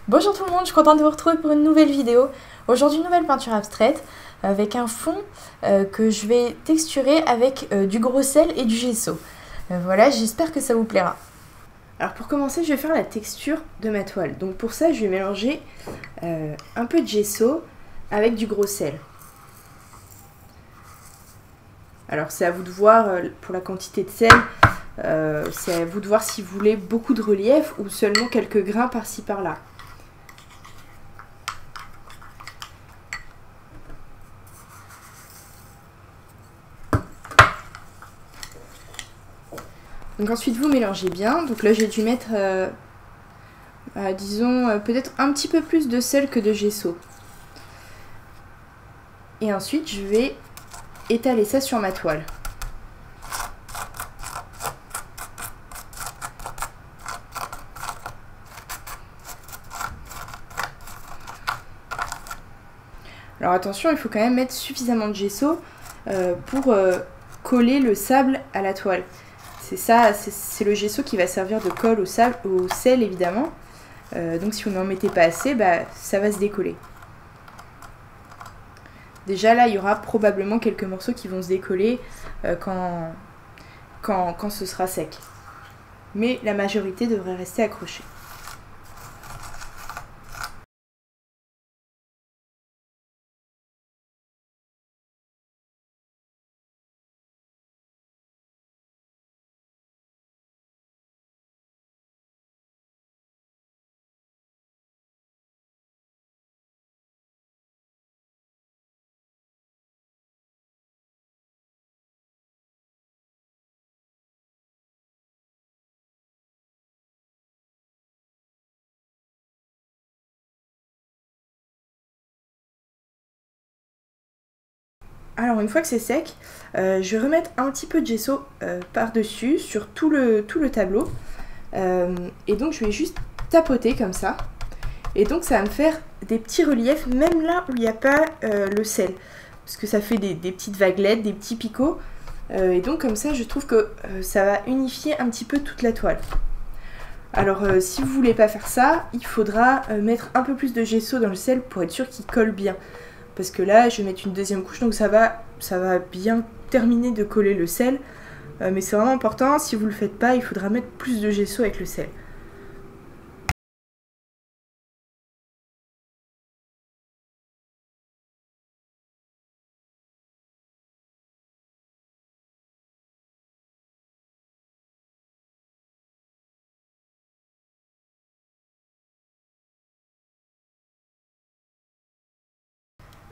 Bonjour tout le monde, je suis contente de vous retrouver pour une nouvelle vidéo. Aujourd'hui, une nouvelle peinture abstraite avec un fond que je vais texturer avec du gros sel et du gesso. Voilà, j'espère que ça vous plaira. Alors pour commencer, je vais faire la texture de ma toile. Donc pour ça, je vais mélanger un peu de gesso avec du gros sel. Alors c'est à vous de voir pour la quantité de sel. C'est à vous de voir si vous voulez beaucoup de relief ou seulement quelques grains par-ci par-là. Donc ensuite vous mélangez bien. Donc là j'ai dû mettre, disons, peut-être un petit peu plus de sel que de gesso. Et ensuite je vais étaler ça sur ma toile. Alors attention, il faut quand même mettre suffisamment de gesso pour coller le sable à la toile. C'est ça, c'est le gesso qui va servir de colle au sel évidemment. Donc si vous n'en mettez pas assez, ça va se décoller. Déjà là, il y aura probablement quelques morceaux qui vont se décoller quand ce sera sec. Mais la majorité devrait rester accrochée. Alors une fois que c'est sec, je vais remettre un petit peu de gesso par-dessus sur tout le tableau. Et donc je vais juste tapoter comme ça. Et donc ça va me faire des petits reliefs même là où il n'y a pas le sel. Parce que ça fait des petites vaguelettes, des petits picots. Et donc comme ça je trouve que ça va unifier un petit peu toute la toile. Alors si vous voulez pas faire ça, il faudra mettre un peu plus de gesso dans le sel pour être sûr qu'il colle bien. Parce que là, je vais mettre une deuxième couche, donc ça va bien terminer de coller le sel. Mais c'est vraiment important, si vous ne le faites pas, il faudra mettre plus de gesso avec le sel.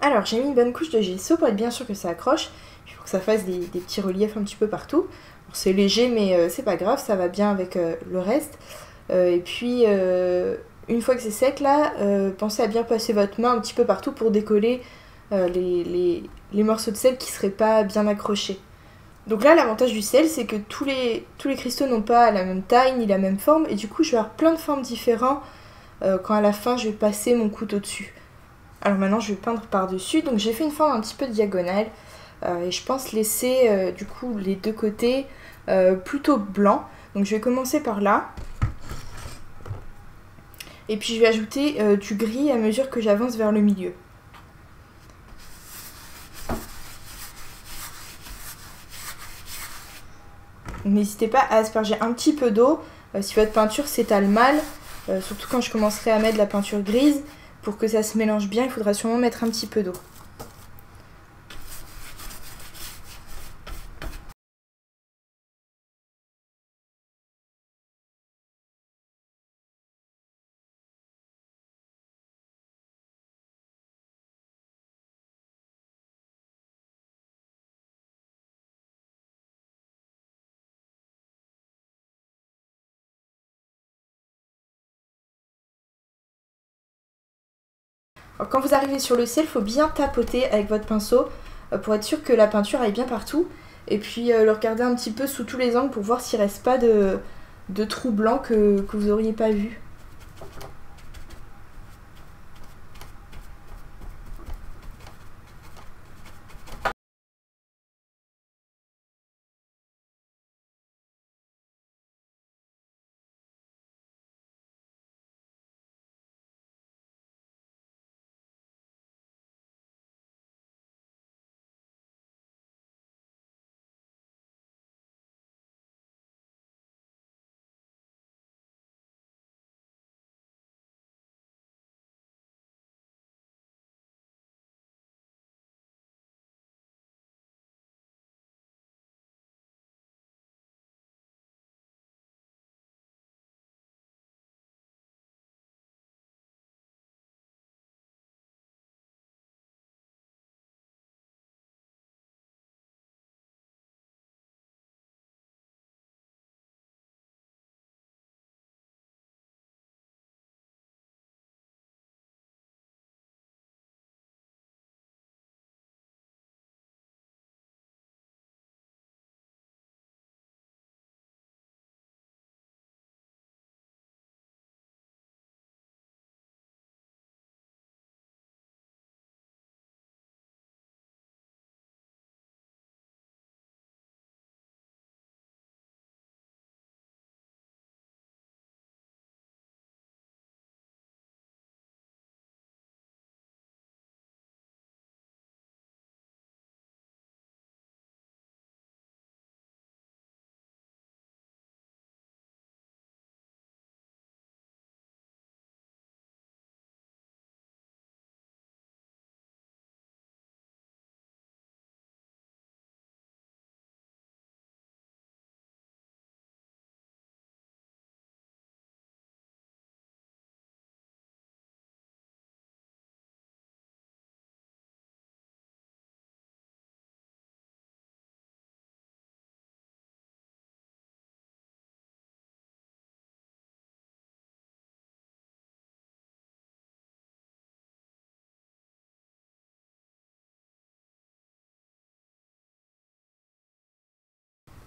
Alors, j'ai mis une bonne couche de gesso pour être bien sûr que ça accroche. Il faut que ça fasse des petits reliefs un petit peu partout. C'est léger, mais c'est pas grave, ça va bien avec le reste. Et puis, une fois que c'est sec, là, pensez à bien passer votre main un petit peu partout pour décoller les morceaux de sel qui ne seraient pas bien accrochés. Donc là, l'avantage du sel, c'est que tous les cristaux n'ont pas la même taille ni la même forme, et du coup, je vais avoir plein de formes différentes quand à la fin, je vais passer mon couteau dessus. Alors maintenant, je vais peindre par-dessus. Donc j'ai fait une forme un petit peu diagonale, et je pense laisser du coup les deux côtés plutôt blancs. Donc je vais commencer par là. Et puis je vais ajouter du gris à mesure que j'avance vers le milieu. N'hésitez pas à asperger un petit peu d'eau si votre peinture s'étale mal, surtout quand je commencerai à mettre de la peinture grise. Pour que ça se mélange bien, il faudra sûrement mettre un petit peu d'eau. Alors, quand vous arrivez sur le sel, il faut bien tapoter avec votre pinceau pour être sûr que la peinture aille bien partout. Et puis le regarder un petit peu sous tous les angles pour voir s'il ne reste pas de trous blancs que vous n'auriez pas vus.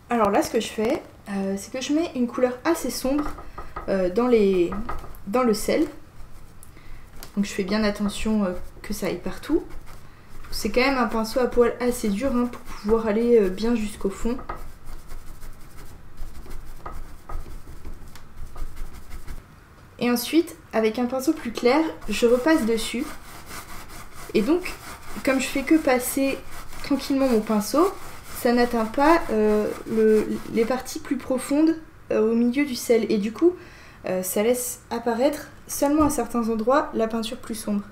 Alors là, ce que je fais, c'est que je mets une couleur assez sombre dans le sel. Donc je fais bien attention que ça aille partout. C'est quand même un pinceau à poil assez dur hein, pour pouvoir aller bien jusqu'au fond. Et ensuite, avec un pinceau plus clair, je repasse dessus. Et donc, comme je fais que passer tranquillement mon pinceau, ça n'atteint pas les parties plus profondes au milieu du sel. Et du coup, ça laisse apparaître seulement à certains endroits la peinture plus sombre.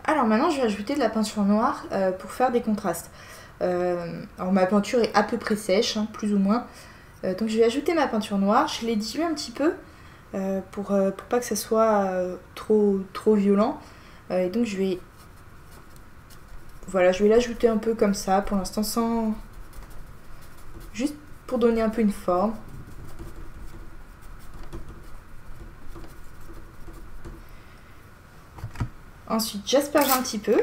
Alors maintenant, je vais ajouter de la peinture noire pour faire des contrastes. Alors ma peinture est à peu près sèche, hein, plus ou moins. Donc je vais ajouter ma peinture noire. Je l'ai diluée un petit peu pour pas que ça soit trop violent. Et donc je vais... Voilà, je vais l'ajouter un peu comme ça pour l'instant sans... Juste pour donner un peu une forme. Ensuite, j'asperge un petit peu.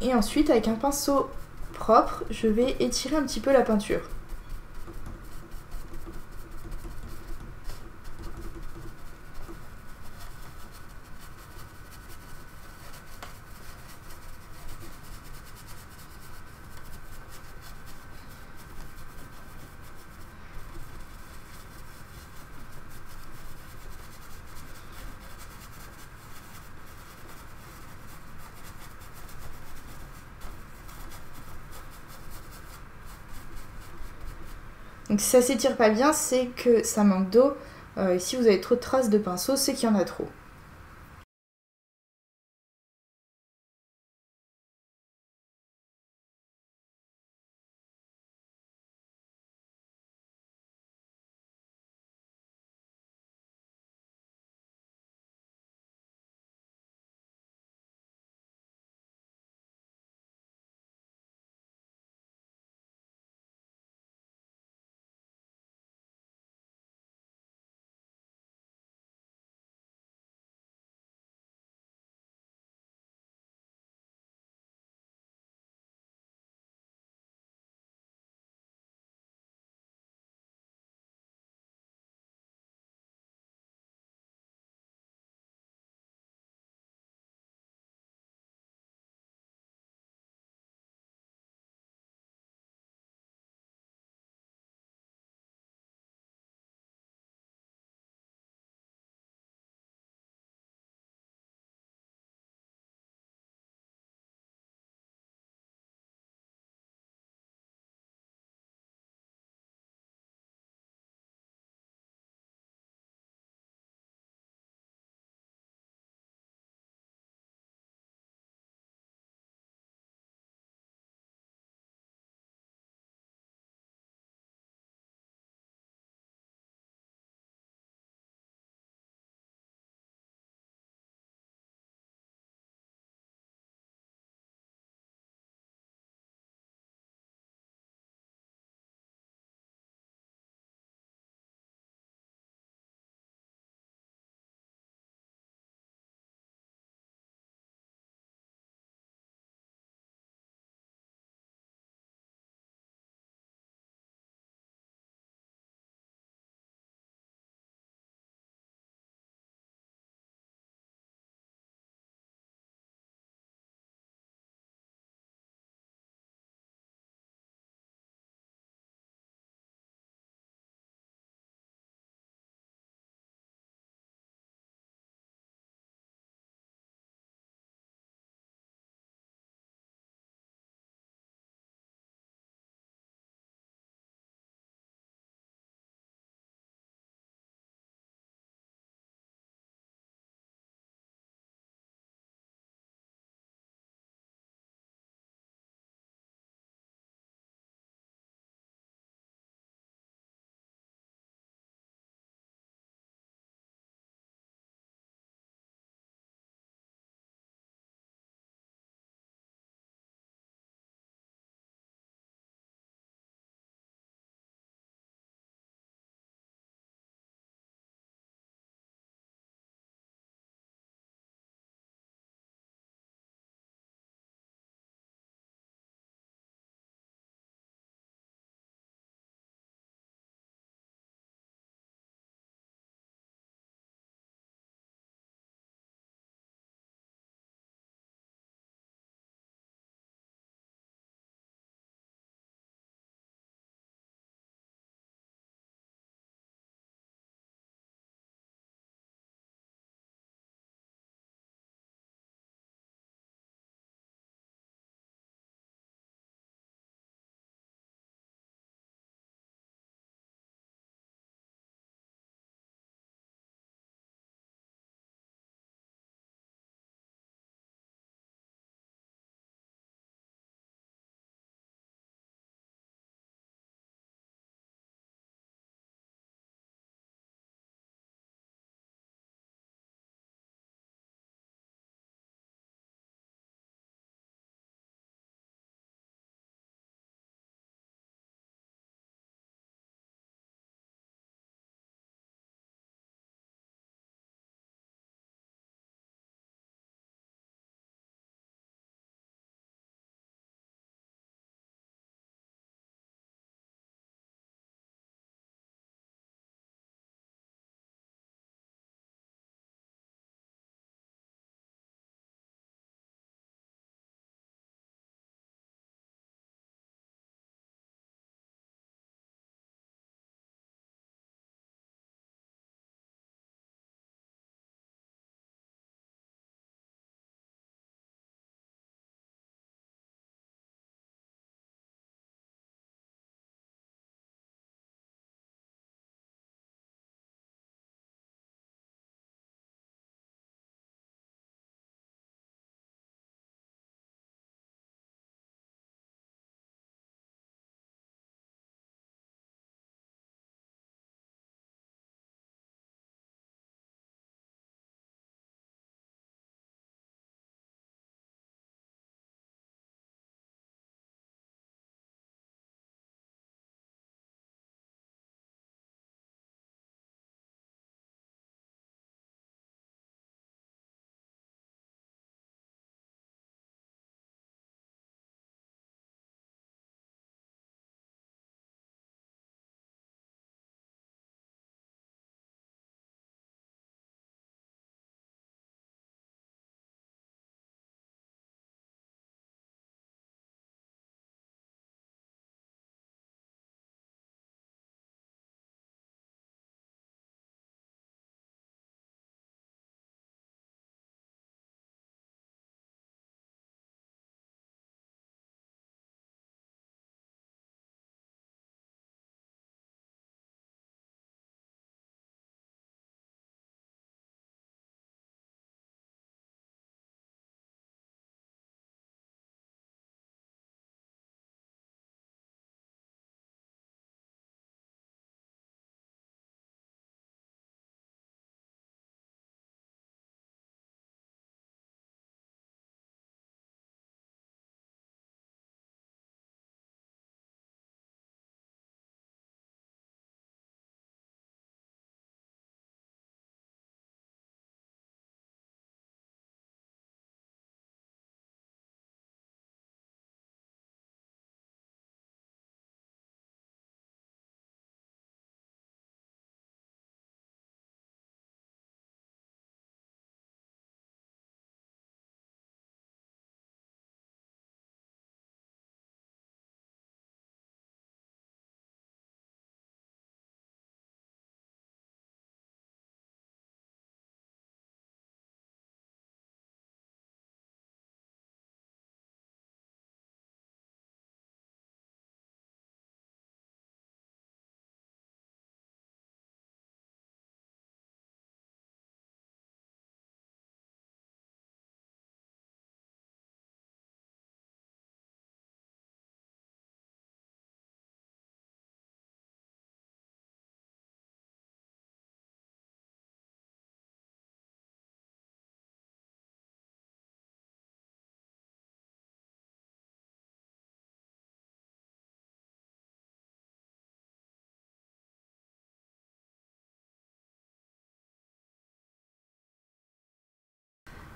Et ensuite, avec un pinceau propre, je vais étirer un petit peu la peinture. Donc si ça s'étire pas bien, c'est que ça manque d'eau. Et si vous avez trop de traces de pinceau, c'est qu'il y en a trop.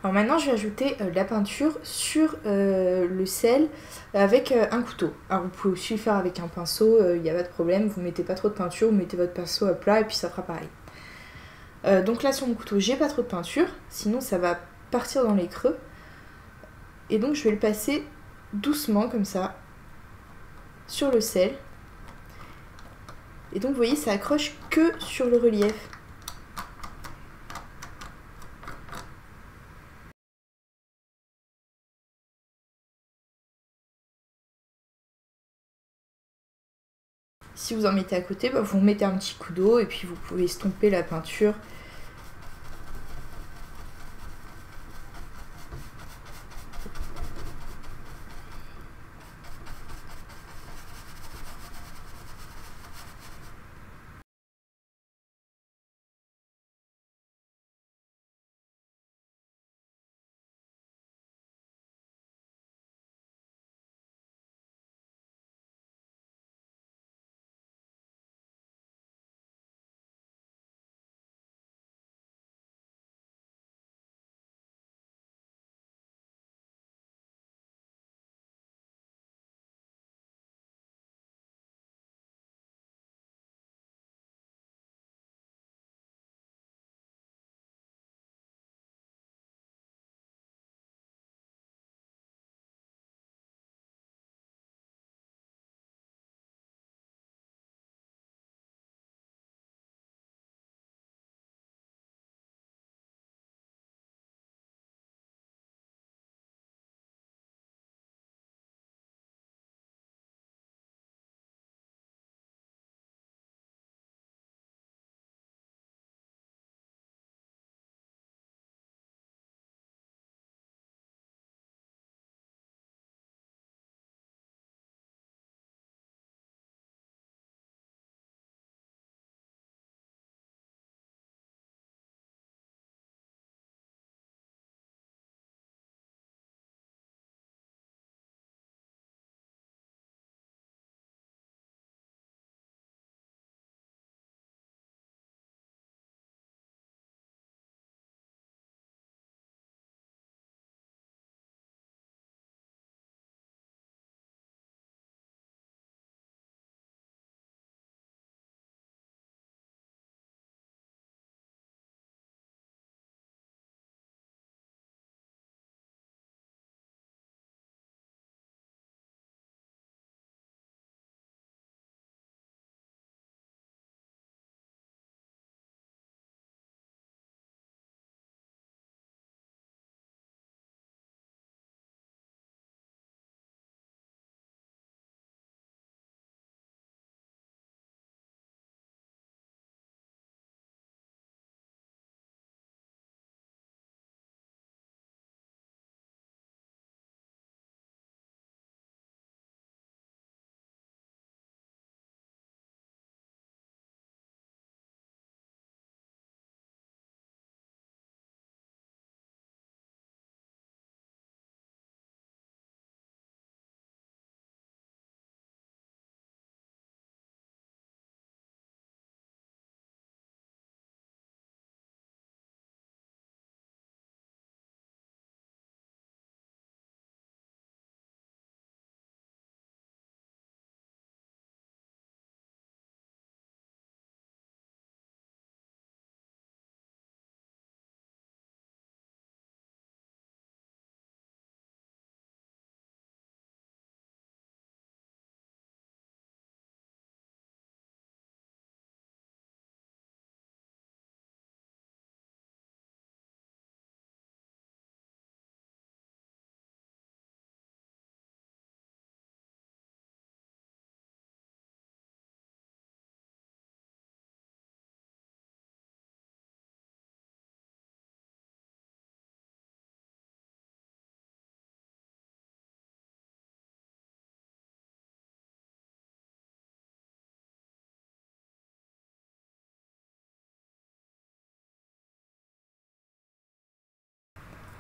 Alors maintenant je vais ajouter la peinture sur le sel avec un couteau. Alors vous pouvez aussi le faire avec un pinceau, il n'y a pas de problème, vous mettez pas trop de peinture, vous mettez votre pinceau à plat et puis ça fera pareil. Donc là sur mon couteau j'ai pas trop de peinture, sinon ça va partir dans les creux. Et donc je vais le passer doucement comme ça sur le sel. Et donc vous voyez ça accroche que sur le relief. Si vous en mettez à côté, bah, vous mettez un petit coup d'eau et puis vous pouvez estomper la peinture.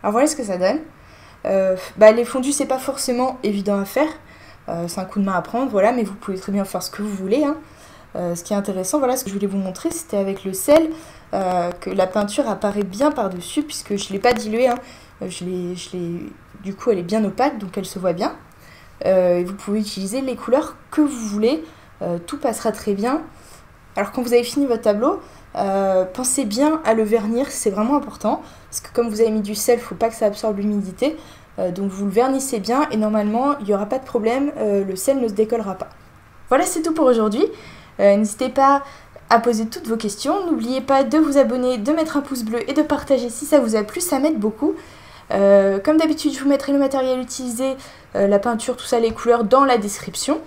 Alors voilà ce que ça donne. Les fondus c'est pas forcément évident à faire. C'est un coup de main à prendre, voilà, mais vous pouvez très bien faire ce que vous voulez, hein. Ce qui est intéressant, voilà, ce que je voulais vous montrer, c'était avec le sel, que la peinture apparaît bien par-dessus, puisque je ne l'ai pas dilué, hein. Du coup, elle est bien opaque, donc elle se voit bien. Vous pouvez utiliser les couleurs que vous voulez, tout passera très bien. Alors quand vous avez fini votre tableau, pensez bien à le vernir, c'est vraiment important, parce que comme vous avez mis du sel, il ne faut pas que ça absorbe l'humidité, donc vous le vernissez bien et normalement il n'y aura pas de problème, le sel ne se décollera pas. Voilà, c'est tout pour aujourd'hui. N'hésitez pas à poser toutes vos questions, n'oubliez pas de vous abonner, de mettre un pouce bleu et de partager si ça vous a plu, ça m'aide beaucoup. Comme d'habitude, je vous mettrai le matériel utilisé, la peinture, tout ça, les couleurs dans la description.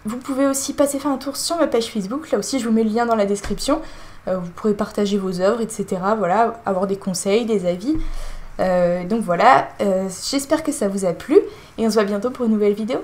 Vous pouvez aussi passer faire un tour sur ma page Facebook, là aussi je vous mets le lien dans la description. Vous pourrez partager vos œuvres, etc. Voilà, avoir des conseils, des avis. Donc voilà, j'espère que ça vous a plu et on se voit bientôt pour une nouvelle vidéo.